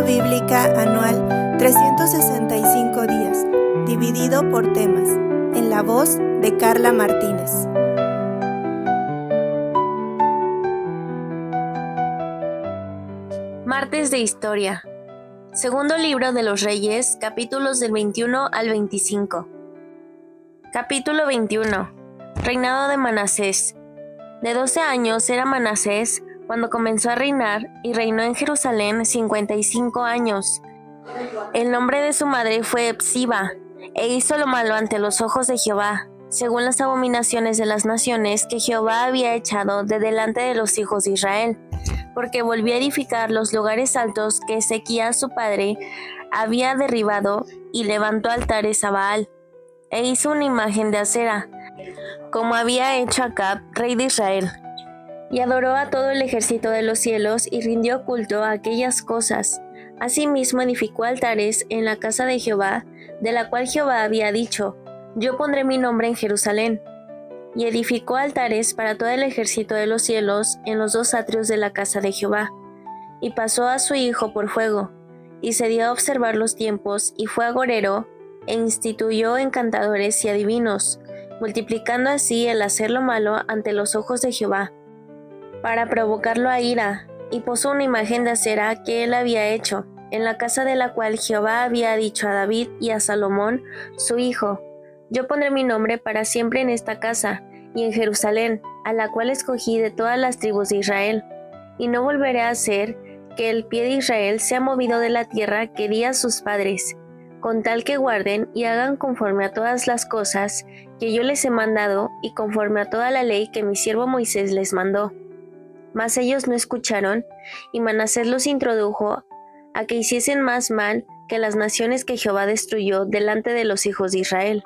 bíblica anual 365 días, dividido por temas, en la voz de Carla Martínez. Martes de Historia. Segundo libro de los Reyes, capítulos del 21 al 25. Capítulo 21. Reinado de Manasés. De 12 años era Manasés cuando comenzó a reinar y reinó en Jerusalén 55 años. El nombre de su madre fue Epsiba, e hizo lo malo ante los ojos de Jehová, según las abominaciones de las naciones que Jehová había echado de delante de los hijos de Israel, porque volvió a edificar los lugares altos que Ezequías su padre había derribado, y levantó altares a Baal, e hizo una imagen de acera, como había hecho Acab, rey de Israel. Y adoró a todo el ejército de los cielos y rindió culto a aquellas cosas. Asimismo edificó altares en la casa de Jehová, de la cual Jehová había dicho: Yo pondré mi nombre en Jerusalén. Y edificó altares para todo el ejército de los cielos en los dos atrios de la casa de Jehová. Y pasó a su hijo por fuego, y se dio a observar los tiempos, y fue agorero, e instituyó encantadores y adivinos, multiplicando así el hacer lo malo ante los ojos de Jehová, para provocarlo a ira, y puso una imagen de acera que él había hecho, en la casa de la cual Jehová había dicho a David y a Salomón, su hijo: Yo pondré mi nombre para siempre en esta casa, y en Jerusalén, a la cual escogí de todas las tribus de Israel, y no volveré a hacer que el pie de Israel sea movido de la tierra que di a sus padres, con tal que guarden y hagan conforme a todas las cosas que yo les he mandado, y conforme a toda la ley que mi siervo Moisés les mandó. Mas ellos no escucharon, y Manasés los introdujo a que hiciesen más mal que las naciones que Jehová destruyó delante de los hijos de Israel.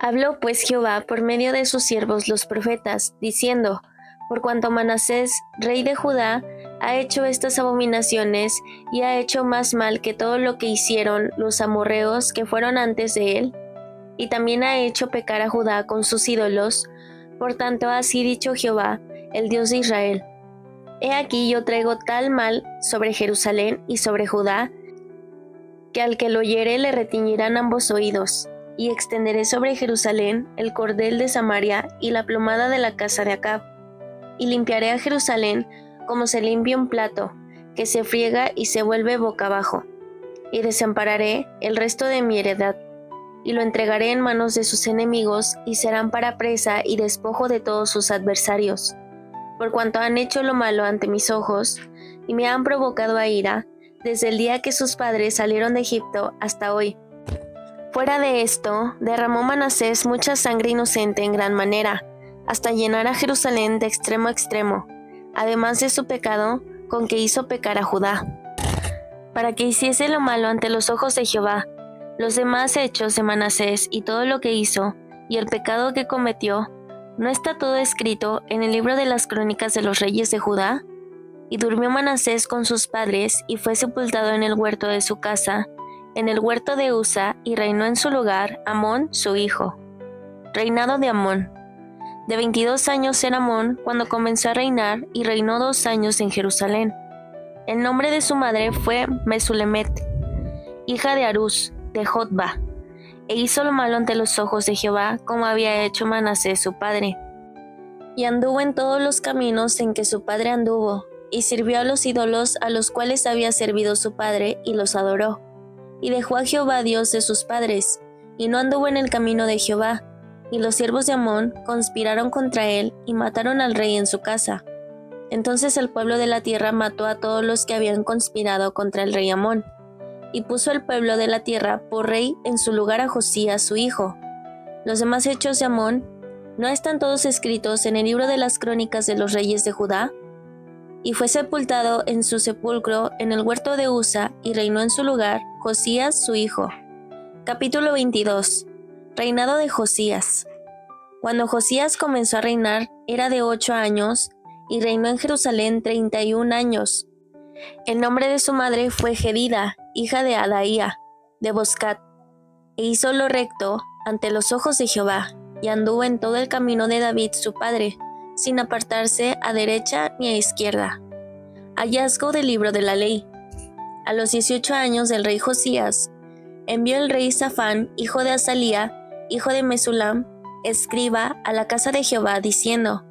Habló pues Jehová por medio de sus siervos los profetas, diciendo: Por cuanto Manasés, rey de Judá, ha hecho estas abominaciones, y ha hecho más mal que todo lo que hicieron los amorreos que fueron antes de él, y también ha hecho pecar a Judá con sus ídolos, por tanto así dicho Jehová, el Dios de Israel: He aquí yo traigo tal mal sobre Jerusalén y sobre Judá, que al que lo oyere le retiñirán ambos oídos, y extenderé sobre Jerusalén el cordel de Samaria y la plomada de la casa de Acab, y limpiaré a Jerusalén como se limpia un plato, que se friega y se vuelve boca abajo, y desampararé el resto de mi heredad, y lo entregaré en manos de sus enemigos, y serán para presa y despojo de todos sus adversarios, por cuanto han hecho lo malo ante mis ojos, y me han provocado a ira, desde el día que sus padres salieron de Egipto hasta hoy. Fuera de esto, derramó Manasés mucha sangre inocente en gran manera, hasta llenar a Jerusalén de extremo a extremo, además de su pecado con que hizo pecar a Judá, para que hiciese lo malo ante los ojos de Jehová. Los demás hechos de Manasés y todo lo que hizo, y el pecado que cometió, ¿no está todo escrito en el libro de las crónicas de los reyes de Judá? Y durmió Manasés con sus padres, y fue sepultado en el huerto de su casa, en el huerto de Usa, y reinó en su lugar Amón su hijo. Reinado de Amón. De 22 años era Amón cuando comenzó a reinar, y reinó 2 años en Jerusalén. El nombre de su madre fue Mesulemet, hija de Harús, de Jotba, e hizo lo malo ante los ojos de Jehová, como había hecho Manasés su padre. Y anduvo en todos los caminos en que su padre anduvo, y sirvió a los ídolos a los cuales había servido su padre, y los adoró. Y dejó a Jehová Dios de sus padres, y no anduvo en el camino de Jehová. Y los siervos de Amón conspiraron contra él, y mataron al rey en su casa. Entonces el pueblo de la tierra mató a todos los que habían conspirado contra el rey Amón, y puso el pueblo de la tierra por rey en su lugar a Josías su hijo. Los demás hechos de Amón, ¿no están todos escritos en el libro de las crónicas de los reyes de Judá? Y fue sepultado en su sepulcro en el huerto de Usa, y reinó en su lugar Josías su hijo. Capítulo 22. Reinado de Josías. Cuando Josías comenzó a reinar, era de 8 años, y reinó en Jerusalén 31 años. El nombre de su madre fue Jedida, hija de Adaía, de Boscat, e hizo lo recto ante los ojos de Jehová, y anduvo en todo el camino de David su padre, sin apartarse a derecha ni a izquierda. Hallazgo del libro de la ley. a los 18 años del rey Josías, envió el rey Safán, hijo de Azalía, hijo de Mesulam, escriba, a la casa de Jehová, diciendo: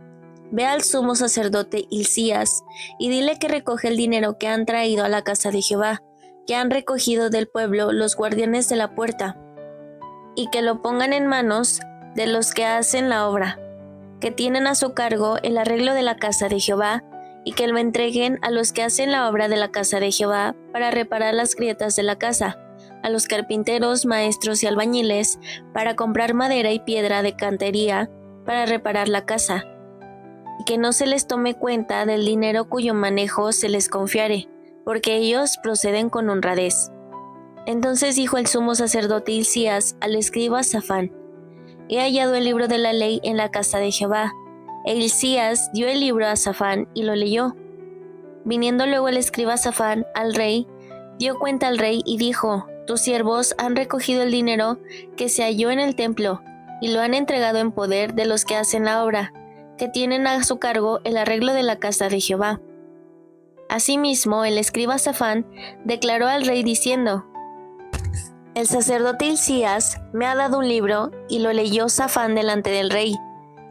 Ve al sumo sacerdote Hilcías, y dile que recoge el dinero que han traído a la casa de Jehová, que han recogido del pueblo los guardianes de la puerta, y que lo pongan en manos de los que hacen la obra, que tienen a su cargo el arreglo de la casa de Jehová, y que lo entreguen a los que hacen la obra de la casa de Jehová para reparar las grietas de la casa, a los carpinteros, maestros y albañiles, para comprar madera y piedra de cantería para reparar la casa, y que no se les tome cuenta del dinero cuyo manejo se les confiare, porque ellos proceden con honradez. Entonces dijo el sumo sacerdote Hilcías al escriba Safán: He hallado el libro de la ley en la casa de Jehová. E Hilcías dio el libro a Safán y lo leyó. Viniendo luego el escriba Safán al rey, dio cuenta al rey y dijo: Tus siervos han recogido el dinero que se halló en el templo y lo han entregado en poder de los que hacen la obra, que tienen a su cargo el arreglo de la casa de Jehová. Asimismo, el escriba Safán declaró al rey diciendo: El sacerdote Hilcías me ha dado un libro, y lo leyó Safán delante del rey.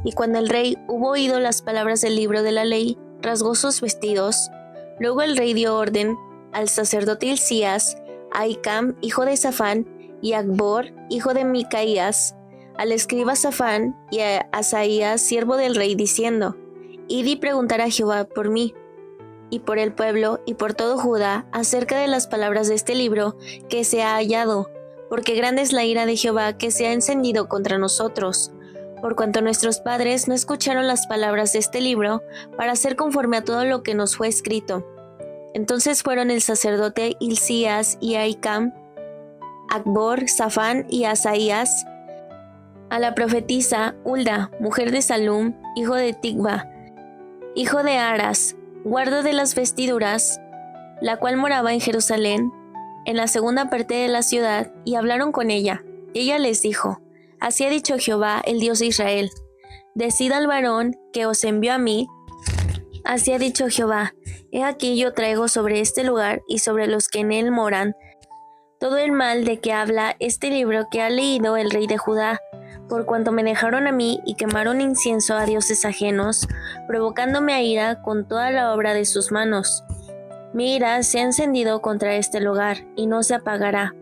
Y cuando el rey hubo oído las palabras del libro de la ley, rasgó sus vestidos. Luego el rey dio orden al sacerdote Hilcías, a Ahicam, hijo de Safán, y a Acbor, hijo de Micaías, al escriba Safán, y a Asaías, siervo del rey, diciendo: Id y preguntar a Jehová por mí, y por el pueblo, y por todo Judá, acerca de las palabras de este libro que se ha hallado, porque grande es la ira de Jehová que se ha encendido contra nosotros, por cuanto nuestros padres no escucharon las palabras de este libro para hacer conforme a todo lo que nos fue escrito. Entonces fueron el sacerdote Hilcías y Ahicam, Acbor, Safán y Asaías, a la profetisa Hulda, mujer de Salum, hijo de Ticva, hijo de Aras, guarda de las vestiduras, la cual moraba en Jerusalén, en la segunda parte de la ciudad, y hablaron con ella. Ella les dijo: Así ha dicho Jehová, el Dios de Israel: Decid al varón que os envió a mí. Así ha dicho Jehová: He aquí yo traigo sobre este lugar y sobre los que en él moran todo el mal de que habla este libro que ha leído el rey de Judá, por cuanto me dejaron a mí y quemaron incienso a dioses ajenos, provocándome a ira con toda la obra de sus manos. Mi ira se ha encendido contra este lugar y no se apagará.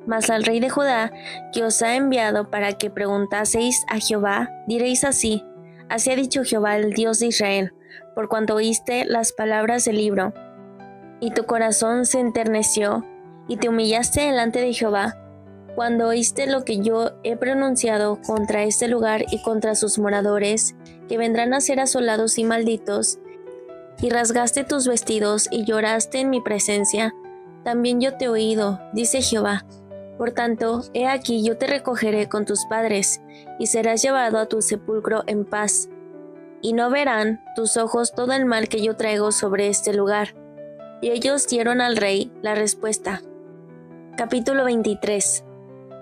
Mas al rey de Judá, que os ha enviado para que preguntaseis a Jehová, diréis así: Así ha dicho Jehová, el Dios de Israel, por cuanto oíste las palabras del libro, y tu corazón se enterneció, y te humillaste delante de Jehová, cuando oíste lo que yo he pronunciado contra este lugar y contra sus moradores, que vendrán a ser asolados y malditos, y rasgaste tus vestidos y lloraste en mi presencia, también yo te he oído, dice Jehová. Por tanto, he aquí yo te recogeré con tus padres, y serás llevado a tu sepulcro en paz. Y no verán tus ojos todo el mal que yo traigo sobre este lugar. Y ellos dieron al rey la respuesta. Capítulo 23.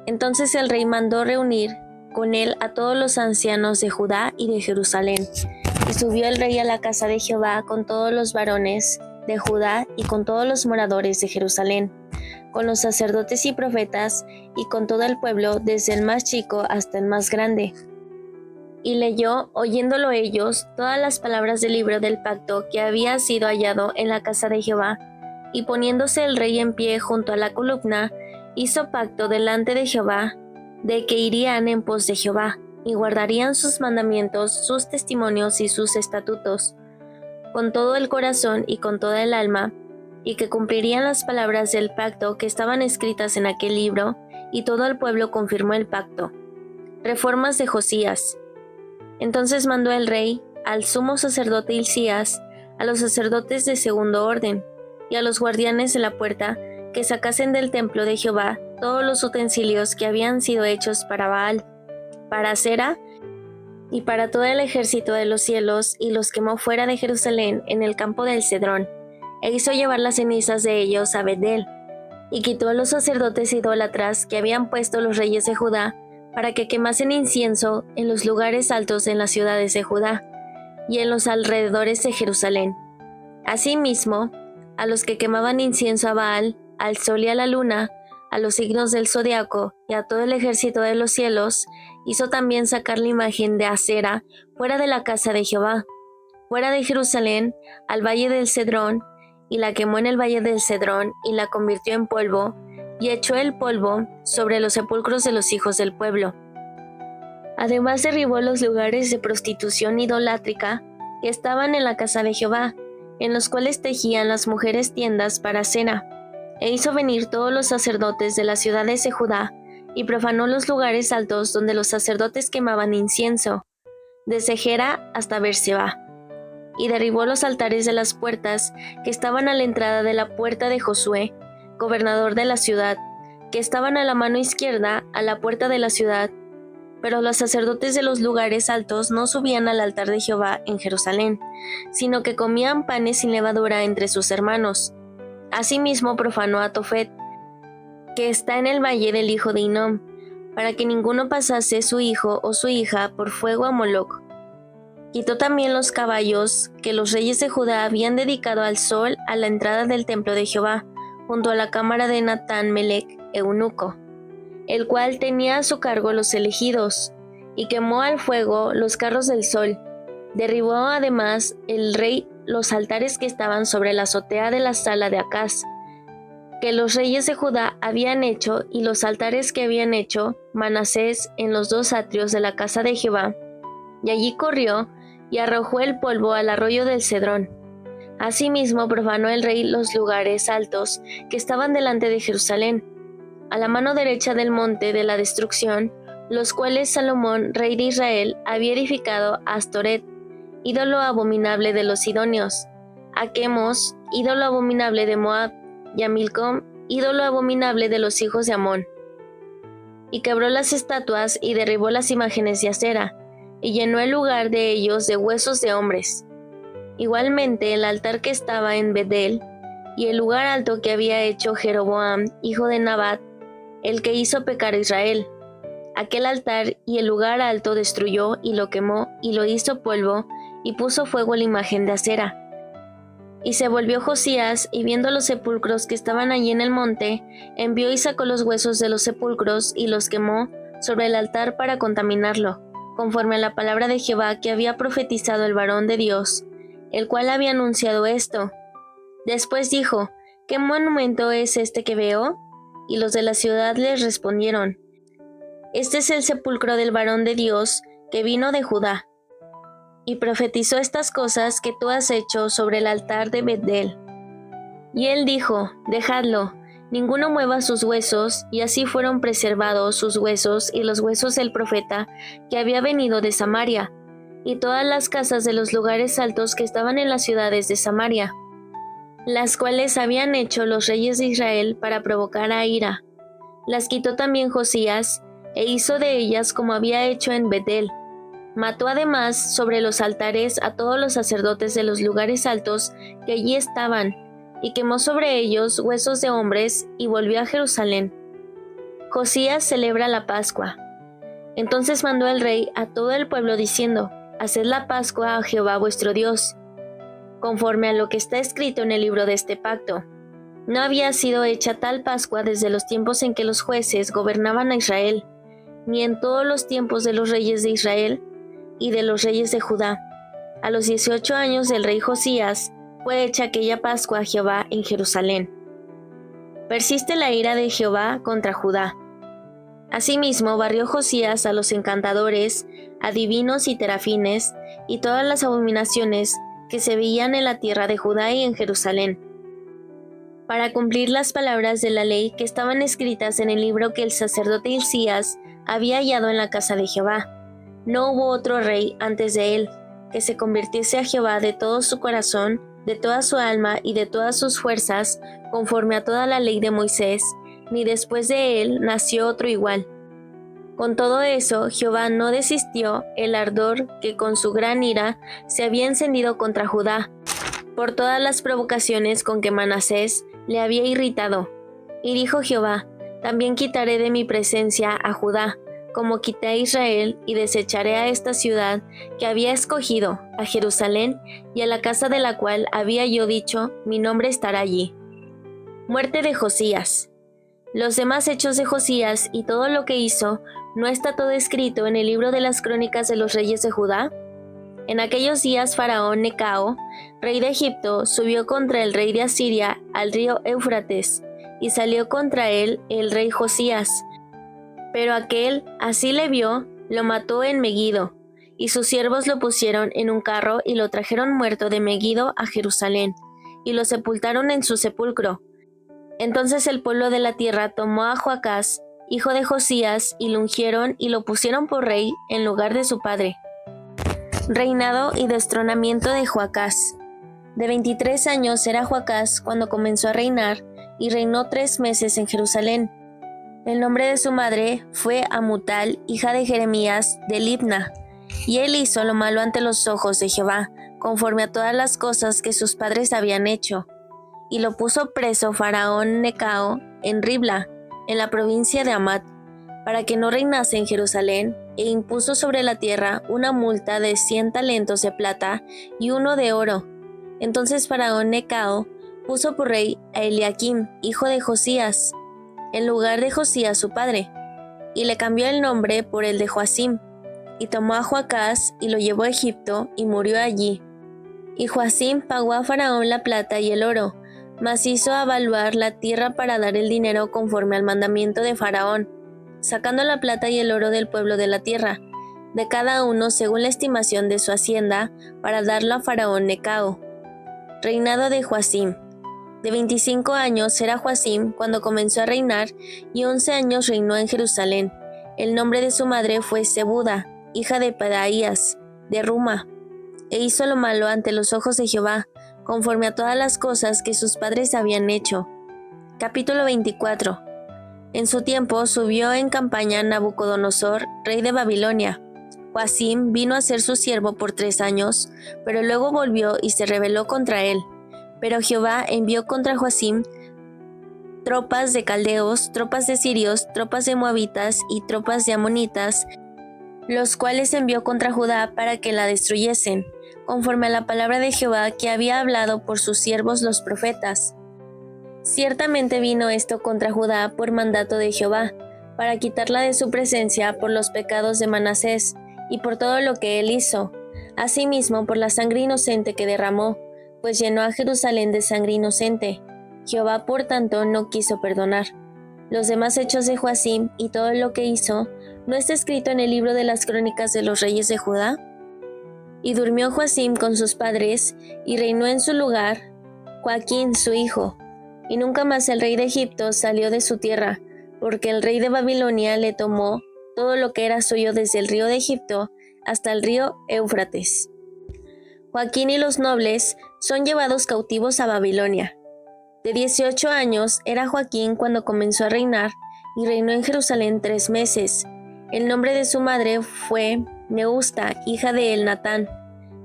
Entonces el rey mandó reunir con él a todos los ancianos de Judá y de Jerusalén. Y subió el rey a la casa de Jehová con todos los varones de Judá y con todos los moradores de Jerusalén, con los sacerdotes y profetas, y con todo el pueblo, desde el más chico hasta el más grande. Y leyó, oyéndolo ellos, todas las palabras del libro del pacto que había sido hallado en la casa de Jehová. Y poniéndose el rey en pie junto a la columna, hizo pacto delante de Jehová, de que irían en pos de Jehová, y guardarían sus mandamientos, sus testimonios y sus estatutos, con todo el corazón y con toda el alma, y que cumplirían las palabras del pacto que estaban escritas en aquel libro, y todo el pueblo confirmó el pacto. Reformas de Josías. Entonces mandó el rey al sumo sacerdote Hilcías, a los sacerdotes de segundo orden, y a los guardianes de la puerta, que sacasen del templo de Jehová todos los utensilios que habían sido hechos para Baal, para Asera y para todo el ejército de los cielos, y los quemó fuera de Jerusalén en el campo del Cedrón, e hizo llevar las cenizas de ellos a Betel, y quitó a los sacerdotes idólatras que habían puesto los reyes de Judá, para que quemasen incienso en los lugares altos en las ciudades de Judá, y en los alrededores de Jerusalén. Asimismo, a los que quemaban incienso a Baal, al sol y a la luna, a los signos del zodiaco y a todo el ejército de los cielos, hizo también sacar la imagen de Acera fuera de la casa de Jehová, fuera de Jerusalén, al valle del Cedrón, y la quemó en el valle del Cedrón, y la convirtió en polvo, y echó el polvo sobre los sepulcros de los hijos del pueblo. Además derribó los lugares de prostitución idolátrica que estaban en la casa de Jehová, en los cuales tejían las mujeres tiendas para cena, e hizo venir todos los sacerdotes de las ciudades de Judá, y profanó los lugares altos donde los sacerdotes quemaban incienso, desde Gera hasta Beerseba, y derribó los altares de las puertas que estaban a la entrada de la puerta de Josué, gobernador de la ciudad, que estaban a la mano izquierda a la puerta de la ciudad. Pero los sacerdotes de los lugares altos no subían al altar de Jehová en Jerusalén, sino que comían panes sin levadura entre sus hermanos. Asimismo profanó a Tofet, que está en el valle del hijo de Hinnom, para que ninguno pasase su hijo o su hija por fuego a Moloc. Quitó también los caballos que los reyes de Judá habían dedicado al sol a la entrada del templo de Jehová, junto a la cámara de Natán Melec, eunuco, el cual tenía a su cargo los elegidos, y quemó al fuego los carros del sol. Derribó además el rey los altares que estaban sobre la azotea de la sala de Acaz, que los reyes de Judá habían hecho, y los altares que habían hecho Manasés en los dos atrios de la casa de Jehová, y allí corrió y arrojó el polvo al arroyo del Cedrón. Asimismo profanó el rey los lugares altos que estaban delante de Jerusalén, a la mano derecha del monte de la destrucción, los cuales Salomón, rey de Israel, había edificado a Astoret, ídolo abominable de los sidonios, a Quemos, ídolo abominable de Moab, y a Milcom, ídolo abominable de los hijos de Amón. Y quebró las estatuas y derribó las imágenes de acera, y llenó el lugar de ellos de huesos de hombres. Igualmente el altar que estaba en Betel, y el lugar alto que había hecho Jeroboam, hijo de Nabat, el que hizo pecar a Israel. Aquel altar y el lugar alto destruyó y lo quemó y lo hizo polvo, y puso fuego a la imagen de acera. Y se volvió Josías, y viendo los sepulcros que estaban allí en el monte, envió y sacó los huesos de los sepulcros y los quemó sobre el altar para contaminarlo, conforme a la palabra de Jehová que había profetizado el varón de Dios, el cual había anunciado esto. Después dijo: ¿Qué monumento es este que veo? Y los de la ciudad les respondieron: Este es el sepulcro del varón de Dios que vino de Judá. Y profetizó estas cosas que tú has hecho sobre el altar de Betel. Y él dijo: Dejadlo, ninguno mueva sus huesos, y así fueron preservados sus huesos y los huesos del profeta que había venido de Samaria, y todas las casas de los lugares altos que estaban en las ciudades de Samaria, las cuales habían hecho los reyes de Israel para provocar a ira. Las quitó también Josías, e hizo de ellas como había hecho en Betel. Mató además sobre los altares a todos los sacerdotes de los lugares altos que allí estaban, y quemó sobre ellos huesos de hombres, y volvió a Jerusalén. Josías celebra la Pascua. Entonces mandó el rey a todo el pueblo diciendo: Haced la Pascua a Jehová vuestro Dios, conforme a lo que está escrito en el libro de este pacto. No había sido hecha tal Pascua desde los tiempos en que los jueces gobernaban a Israel, ni en todos los tiempos de los reyes de Israel y de los reyes de Judá. A los 18 años del rey Josías fue hecha aquella Pascua a Jehová en Jerusalén. Persiste la ira de Jehová contra Judá. Asimismo barrió Josías a los encantadores, adivinos y terafines, y todas las abominaciones que se veían en la tierra de Judá y en Jerusalén, para cumplir las palabras de la ley que estaban escritas en el libro que el sacerdote Hilcías había hallado en la casa de Jehová. No hubo otro rey antes de él que se convirtiese a Jehová de todo su corazón, de toda su alma y de todas sus fuerzas, conforme a toda la ley de Moisés, ni después de él nació otro igual. Con todo eso, Jehová no desistió el ardor que con su gran ira se había encendido contra Judá, por todas las provocaciones con que Manasés le había irritado. Y dijo Jehová: También quitaré de mi presencia a Judá, como quité a Israel y desecharé a esta ciudad que había escogido, a Jerusalén, y a la casa de la cual había yo dicho, mi nombre estará allí. Muerte de Josías. Los demás hechos de Josías y todo lo que hizo, ¿no está todo escrito en el libro de las crónicas de los reyes de Judá? En aquellos días Faraón Necao, rey de Egipto, subió contra el rey de Asiria al río Éufrates, y salió contra él el rey Josías. Pero aquel, así le vio, lo mató en Meguido, y sus siervos lo pusieron en un carro y lo trajeron muerto de Meguido a Jerusalén, y lo sepultaron en su sepulcro. Entonces el pueblo de la tierra tomó a Joacás, hijo de Josías, y lo ungieron y lo pusieron por rey en lugar de su padre. Reinado y destronamiento de Joacás. De 23 años era Joacás cuando comenzó a reinar, y reinó 3 meses en Jerusalén. El nombre de su madre fue Amutal, hija de Jeremías, de Libna, y él hizo lo malo ante los ojos de Jehová, conforme a todas las cosas que sus padres habían hecho. Y lo puso preso Faraón Necao en Ribla, en la provincia de Hamat, para que no reinase en Jerusalén, e impuso sobre la tierra una multa de 100 talentos de plata y 1 de oro. Entonces Faraón Necao puso por rey a Eliaquim, hijo de Josías, en lugar de Josías su padre, y le cambió el nombre por el de Joacim, y tomó a Joacás y lo llevó a Egipto, y murió allí. Y Joacim pagó a Faraón la plata y el oro, mas hizo avaluar la tierra para dar el dinero conforme al mandamiento de Faraón, sacando la plata y el oro del pueblo de la tierra, de cada uno según la estimación de su hacienda, para darlo a Faraón Necao. Reinado de Joacim. De 25 años era Joacim cuando comenzó a reinar, y 11 años reinó en Jerusalén. El nombre de su madre fue Zebuda, hija de Pedaías, de Ruma, e hizo lo malo ante los ojos de Jehová, conforme a todas las cosas que sus padres habían hecho. Capítulo 24. En su tiempo subió en campaña Nabucodonosor, rey de Babilonia. Joacim vino a ser su siervo por 3 años, pero luego volvió y se rebeló contra él. Pero Jehová envió contra Joacim tropas de caldeos, tropas de sirios, tropas de moabitas y tropas de amonitas, los cuales envió contra Judá para que la destruyesen, conforme a la palabra de Jehová que había hablado por sus siervos los profetas. Ciertamente vino esto contra Judá por mandato de Jehová, para quitarla de su presencia por los pecados de Manasés y por todo lo que él hizo, asimismo por la sangre inocente que derramó, pues llenó a Jerusalén de sangre inocente. Jehová, por tanto, no quiso perdonar. Los demás hechos de Joacim y todo lo que hizo, ¿no está escrito en el libro de las crónicas de los reyes de Judá? Y durmió Joacim con sus padres, y reinó en su lugar Joaquín su hijo. Y nunca más el rey de Egipto salió de su tierra, porque el rey de Babilonia le tomó todo lo que era suyo desde el río de Egipto hasta el río Éufrates. Joaquín y los nobles son llevados cautivos a Babilonia. De 18 años era Joaquín cuando comenzó a reinar, y reinó en Jerusalén 3 meses. El nombre de su madre fue Neusta, hija de Elnatán,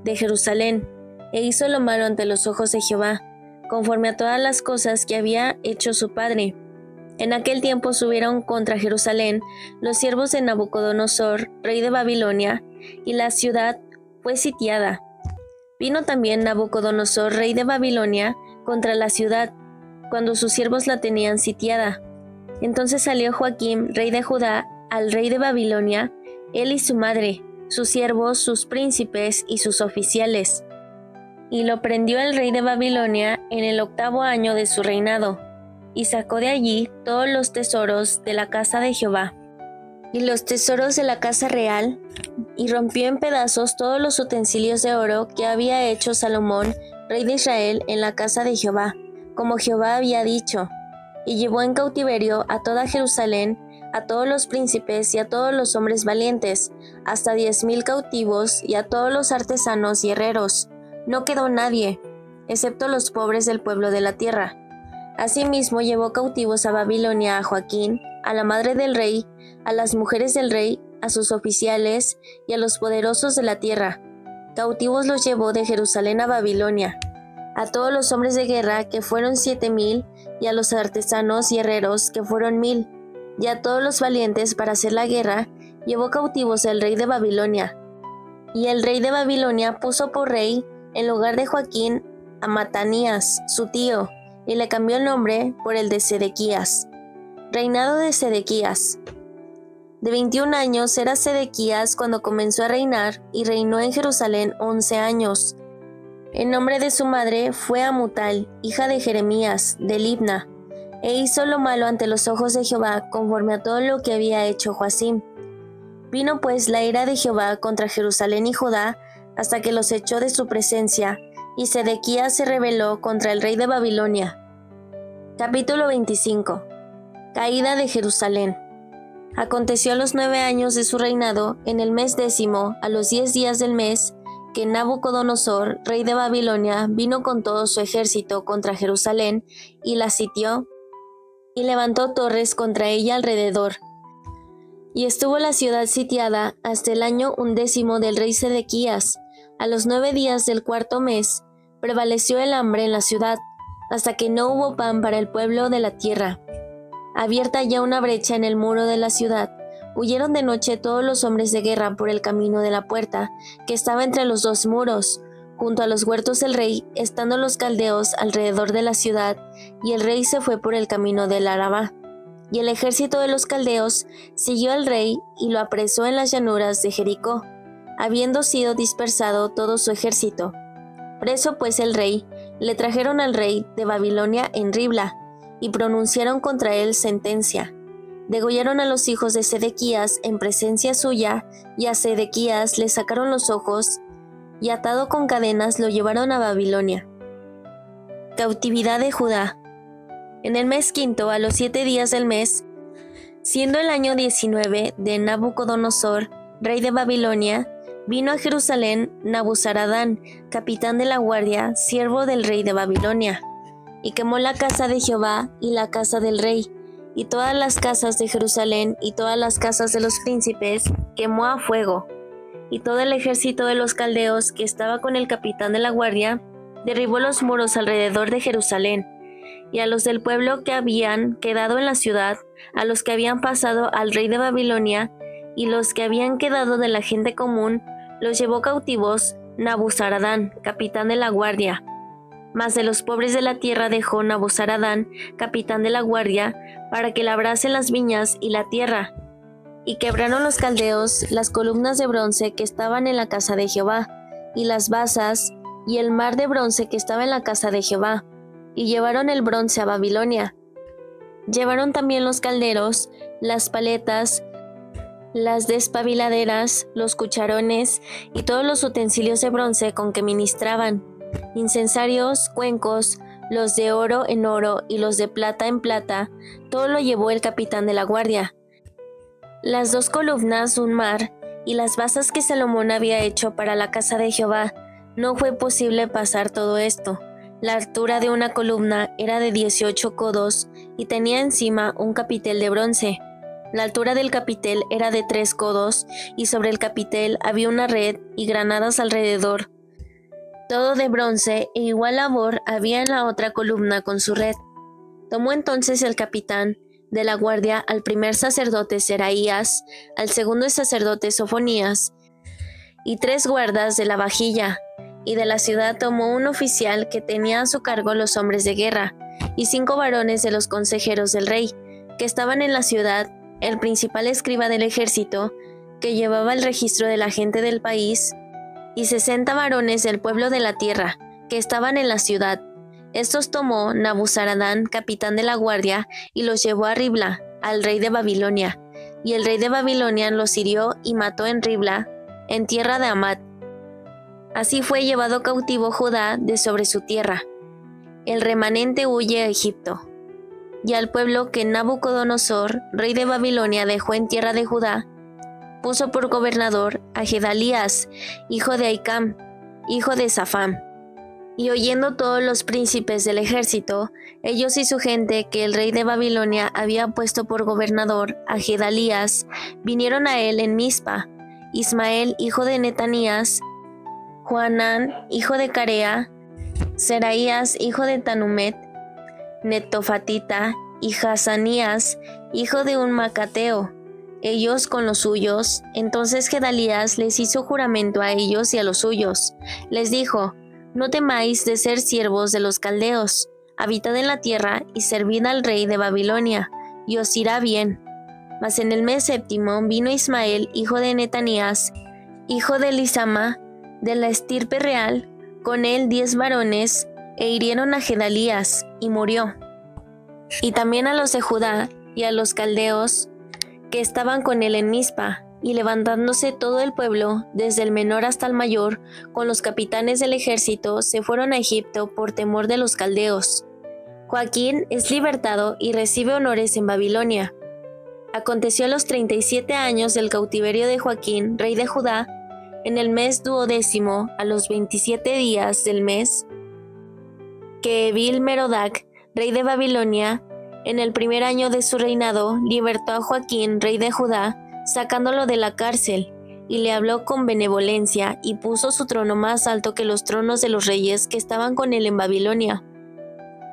de Jerusalén, e hizo lo malo ante los ojos de Jehová, conforme a todas las cosas que había hecho su padre. En aquel tiempo subieron contra Jerusalén los siervos de Nabucodonosor, rey de Babilonia, y la ciudad fue sitiada. Vino también Nabucodonosor, rey de Babilonia, contra la ciudad, cuando sus siervos la tenían sitiada. Entonces salió Joaquim, rey de Judá, al rey de Babilonia, él y su madre, sus siervos, sus príncipes y sus oficiales. Y lo prendió el rey de Babilonia en el 8º año de su reinado, y sacó de allí todos los tesoros de la casa de Jehová, y los tesoros de la casa real, y rompió en pedazos todos los utensilios de oro que había hecho Salomón, rey de Israel, en la casa de Jehová, como Jehová había dicho, y llevó en cautiverio a toda Jerusalén, a todos los príncipes y a todos los hombres valientes, hasta 10,000 cautivos, y a todos los artesanos y herreros. No quedó nadie, excepto los pobres del pueblo de la tierra. Asimismo llevó cautivos a Babilonia a Joaquín, a la madre del rey, a las mujeres del rey, a sus oficiales y a los poderosos de la tierra. Cautivos los llevó de Jerusalén a Babilonia, a todos los hombres de guerra, que fueron 7,000, y a los artesanos y herreros, que fueron 1,000, y a todos los valientes para hacer la guerra, llevó cautivos al rey de Babilonia. Y el rey de Babilonia puso por rey, en lugar de Joaquín, a Matanías, su tío, y le cambió el nombre por el de Sedequías. Reinado de Sedequías. De 21 años era Sedequías cuando comenzó a reinar, y reinó en Jerusalén 11 años. El nombre de su madre fue Amutal, hija de Jeremías, de Libna, e hizo lo malo ante los ojos de Jehová, conforme a todo lo que había hecho Joacim. Vino pues la ira de Jehová contra Jerusalén y Judá, hasta que los echó de su presencia, y Sedequías se rebeló contra el rey de Babilonia. Capítulo 25. Caída de Jerusalén. Aconteció a los 9 años de su reinado, en el mes 10, a los 10 días del mes, que Nabucodonosor, rey de Babilonia, vino con todo su ejército contra Jerusalén, y la sitió, y levantó torres contra ella alrededor. Y estuvo la ciudad sitiada hasta el año 11 del rey Sedequías. A los 9 días del cuarto mes, prevaleció el hambre en la ciudad, hasta que no hubo pan para el pueblo de la tierra. Abierta ya una brecha en el muro de la ciudad, huyeron de noche todos los hombres de guerra por el camino de la puerta, que estaba entre los dos muros, junto a los huertos del rey, estando los caldeos alrededor de la ciudad, y el rey se fue por el camino del Arabá. Y el ejército de los caldeos siguió al rey y lo apresó en las llanuras de Jericó, habiendo sido dispersado todo su ejército. Preso pues el rey, le trajeron al rey de Babilonia en Ribla, y pronunciaron contra él sentencia. Degollaron a los hijos de Sedequías en presencia suya, y a Sedequías le sacaron los ojos, y atado con cadenas lo llevaron a Babilonia. Cautividad de Judá. En el mes quinto, a los 7 días del mes, siendo el año 19 de Nabucodonosor, rey de Babilonia, vino a Jerusalén Nabuzaradán, capitán de la guardia, siervo del rey de Babilonia, y quemó la casa de Jehová y la casa del rey, y todas las casas de Jerusalén y todas las casas de los príncipes quemó a fuego. Y todo el ejército de los caldeos que estaba con el capitán de la guardia derribó los muros alrededor de Jerusalén, y a los del pueblo que habían quedado en la ciudad, a los que habían pasado al rey de Babilonia, y los que habían quedado de la gente común, los llevó cautivos Nabuzaradán, capitán de la guardia. Mas de los pobres de la tierra dejó Nabuzaradán, capitán de la guardia, para que labrasen las viñas y la tierra. Y quebraron los caldeos las columnas de bronce que estaban en la casa de Jehová, y las basas, y el mar de bronce que estaba en la casa de Jehová, y llevaron el bronce a Babilonia. Llevaron también los calderos, las paletas, las despabiladeras, los cucharones, y todos los utensilios de bronce con que ministraban, incensarios, cuencos, los de oro en oro y los de plata en plata, todo lo llevó el capitán de la guardia. Las 2 columnas, un mar, y las basas que Salomón había hecho para la casa de Jehová, no fue posible pasar todo esto. La altura de una columna era de 18 codos y tenía encima un capitel de bronce. La altura del capitel era de 3 codos y sobre el capitel había una red y granadas alrededor. Todo de bronce, e igual labor había en la otra columna con su red. Tomó entonces el capitán de la guardia al primer sacerdote Seraías, al segundo sacerdote Sofonías, y 3 guardas de la vajilla, y de la ciudad tomó un oficial que tenía a su cargo los hombres de guerra, y 5 varones de los consejeros del rey, que estaban en la ciudad, el principal escriba del ejército, que llevaba el registro de la gente del país, y 60 varones del pueblo de la tierra, que estaban en la ciudad. Estos tomó Nabuzaradán, capitán de la guardia, y los llevó a Ribla, al rey de Babilonia. Y el rey de Babilonia los hirió y mató en Ribla, en tierra de Amat. Así fue llevado cautivo Judá de sobre su tierra. El remanente huye a Egipto. Y al pueblo que Nabucodonosor, rey de Babilonia, dejó en tierra de Judá, puso por gobernador a Gedalías, hijo de Ahicam, hijo de Safam. Y oyendo todos los príncipes del ejército, ellos y su gente, que el rey de Babilonia había puesto por gobernador a Gedalías, vinieron a él en Mizpa, Ismael, hijo de Netanías, Johanán, hijo de Carea, Seraías, hijo de Tanumet, Netofatita, y Hazanías, hijo de un Macateo, ellos con los suyos. Entonces Gedalías les hizo juramento a ellos y a los suyos. Les dijo: no temáis de ser siervos de los caldeos, habitad en la tierra y servid al rey de Babilonia, y os irá bien. Mas en el mes séptimo vino Ismael, hijo de Netanías, hijo de Elisama, de la estirpe real, con él 10 varones, e hirieron a Gedalías, y murió. Y también a los de Judá y a los caldeos que estaban con él en Mizpa, y levantándose todo el pueblo, desde el menor hasta el mayor, con los capitanes del ejército, se fueron a Egipto por temor de los caldeos. Joaquín es libertado y recibe honores en Babilonia. Aconteció a los 37 años del cautiverio de Joaquín, rey de Judá, en el mes 12º, a los 27 días del mes, que Evil-Merodach, rey de Babilonia, en el primer año de su reinado, libertó a Joaquín, rey de Judá, sacándolo de la cárcel, y le habló con benevolencia, y puso su trono más alto que los tronos de los reyes que estaban con él en Babilonia.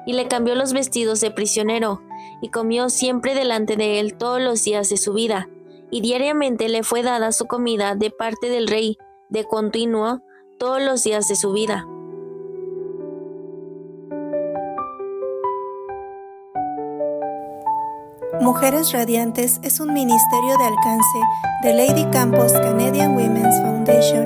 Y le cambió los vestidos de prisionero, y comió siempre delante de él todos los días de su vida, y diariamente le fue dada su comida de parte del rey, de continuo, todos los días de su vida. Mujeres Radiantes es un ministerio de alcance de Lady Campos Canadian Women's Foundation